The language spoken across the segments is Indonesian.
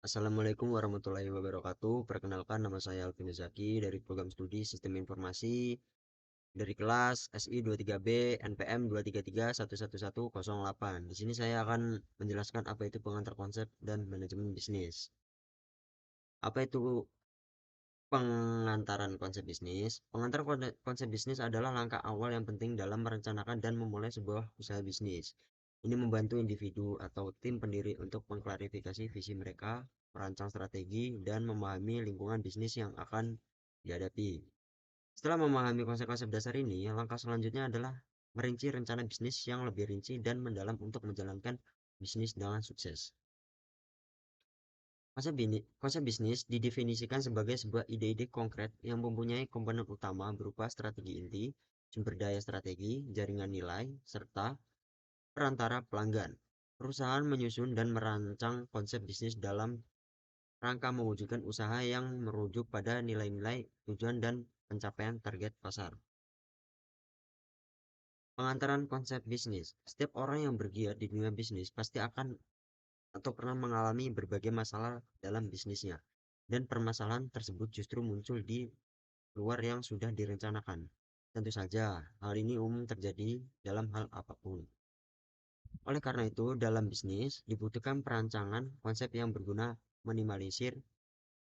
Assalamualaikum warahmatullahi wabarakatuh. Perkenalkan, nama saya Alvin Zaki dari program studi Sistem Informasi dari kelas SI 23B NPM 233111108. Di sini saya akan menjelaskan apa itu pengantar konsep dan manajemen bisnis. Apa itu pengantaran konsep bisnis? Pengantar konsep bisnis adalah langkah awal yang penting dalam merencanakan dan memulai sebuah usaha bisnis. Ini membantu individu atau tim pendiri untuk mengklarifikasi visi mereka, merancang strategi, dan memahami lingkungan bisnis yang akan dihadapi. Setelah memahami konsep-konsep dasar ini, langkah selanjutnya adalah merinci rencana bisnis yang lebih rinci dan mendalam untuk menjalankan bisnis dengan sukses. Konsep bisnis didefinisikan sebagai sebuah ide-ide konkret yang mempunyai komponen utama berupa strategi inti, sumber daya strategi, jaringan nilai, serta perantara pelanggan. Perusahaan menyusun dan merancang konsep bisnis dalam rangka mewujudkan usaha yang merujuk pada nilai-nilai, tujuan, dan pencapaian target pasar. Pengantaran konsep bisnis. Setiap orang yang bergiat di dunia bisnis pasti akan atau pernah mengalami berbagai masalah dalam bisnisnya. Dan permasalahan tersebut justru muncul di luar yang sudah direncanakan. Tentu saja, hal ini umum terjadi dalam hal apapun. Oleh karena itu, dalam bisnis dibutuhkan perancangan konsep yang berguna minimalisir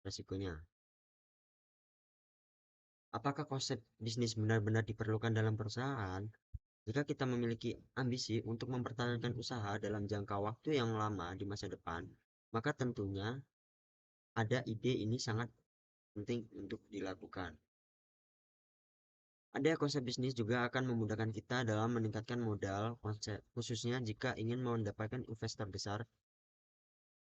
resikonya. Apakah konsep bisnis benar-benar diperlukan dalam perusahaan? Jika kita memiliki ambisi untuk mempertahankan usaha dalam jangka waktu yang lama di masa depan, maka tentunya ada ide ini sangat penting untuk dilakukan. Ada konsep bisnis juga akan memudahkan kita dalam meningkatkan modal, khususnya jika ingin mendapatkan investor besar.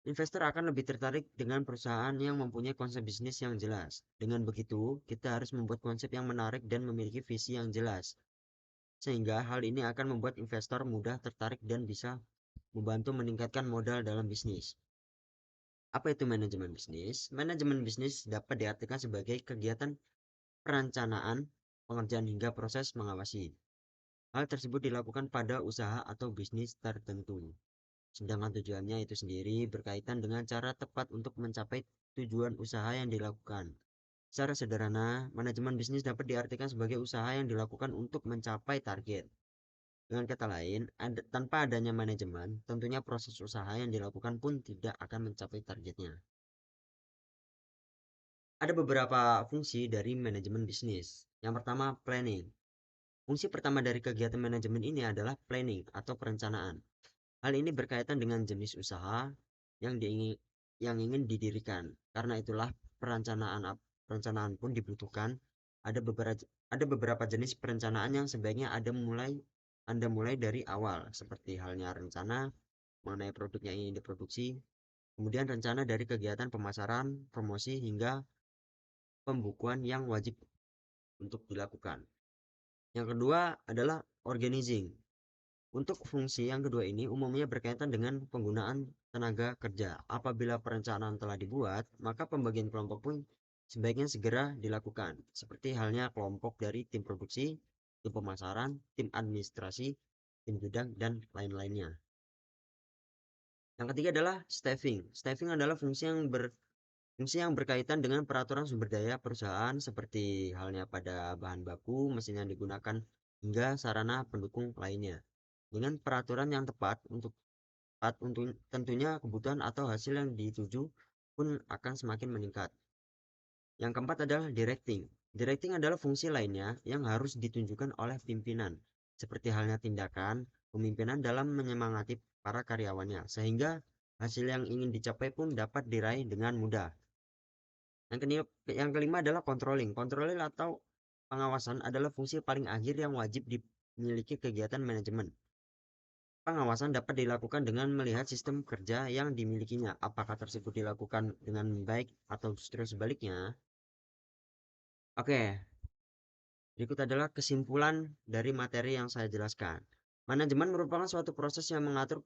Investor akan lebih tertarik dengan perusahaan yang mempunyai konsep bisnis yang jelas. Dengan begitu, kita harus membuat konsep yang menarik dan memiliki visi yang jelas. Sehingga hal ini akan membuat investor mudah tertarik dan bisa membantu meningkatkan modal dalam bisnis. Apa itu manajemen bisnis? Manajemen bisnis dapat diartikan sebagai kegiatan perencanaan, pengerjaan hingga proses mengawasi. Hal tersebut dilakukan pada usaha atau bisnis tertentu. Sedangkan tujuannya itu sendiri berkaitan dengan cara tepat untuk mencapai tujuan usaha yang dilakukan. Secara sederhana, manajemen bisnis dapat diartikan sebagai usaha yang dilakukan untuk mencapai target. Dengan kata lain, tanpa adanya manajemen, tentunya proses usaha yang dilakukan pun tidak akan mencapai targetnya. Ada beberapa fungsi dari manajemen bisnis. Yang pertama, planning. Fungsi pertama dari kegiatan manajemen ini adalah planning atau perencanaan. Hal ini berkaitan dengan jenis usaha yang ingin didirikan. Karena itulah perencanaan pun dibutuhkan. Ada beberapa jenis perencanaan yang sebaiknya Anda mulai dari awal, seperti halnya rencana mengenai produk yang ingin diproduksi, kemudian rencana dari kegiatan pemasaran, promosi hingga pembukuan yang wajib untuk dilakukan. Yang kedua adalah organizing. Untuk fungsi yang kedua ini umumnya berkaitan dengan penggunaan tenaga kerja. Apabila perencanaan telah dibuat, maka pembagian kelompok pun sebaiknya segera dilakukan. Seperti halnya kelompok dari tim produksi, tim pemasaran, tim administrasi, tim gudang, dan lain-lainnya. Yang ketiga adalah staffing. Staffing adalah fungsi yang berkaitan dengan peraturan sumber daya perusahaan seperti halnya pada bahan baku, mesin yang digunakan, hingga sarana pendukung lainnya. Dengan peraturan yang tepat untuk tentunya kebutuhan atau hasil yang dituju pun akan semakin meningkat. Yang keempat adalah directing. Directing adalah fungsi lainnya yang harus ditunjukkan oleh pimpinan, seperti halnya tindakan pemimpinan dalam menyemangati para karyawannya, sehingga hasil yang ingin dicapai pun dapat diraih dengan mudah. Yang kelima adalah controlling. Controlling atau pengawasan adalah fungsi paling akhir yang wajib dimiliki kegiatan manajemen. Pengawasan dapat dilakukan dengan melihat sistem kerja yang dimilikinya, apakah tersebut dilakukan dengan baik atau justru sebaliknya. Oke, berikut adalah kesimpulan dari materi yang saya jelaskan. Manajemen merupakan suatu proses yang mengatur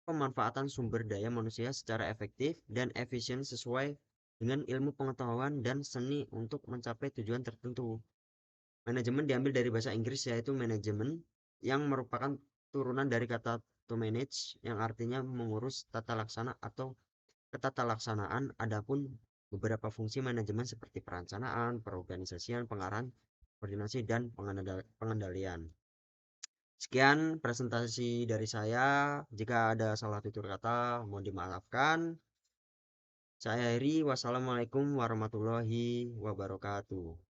pemanfaatan sumber daya manusia secara efektif dan efisien sesuai dengan ilmu pengetahuan dan seni untuk mencapai tujuan tertentu. Manajemen diambil dari bahasa Inggris yaitu manajemen yang merupakan turunan dari kata to manage yang artinya mengurus tata laksana atau ketata laksanaan, adapun beberapa fungsi manajemen seperti perencanaan, perorganisasian, pengarahan, koordinasi, dan pengendalian. Sekian presentasi dari saya. Jika ada salah tutur kata, mohon dimaafkan. Saya Heri, wassalamualaikum warahmatullahi wabarakatuh.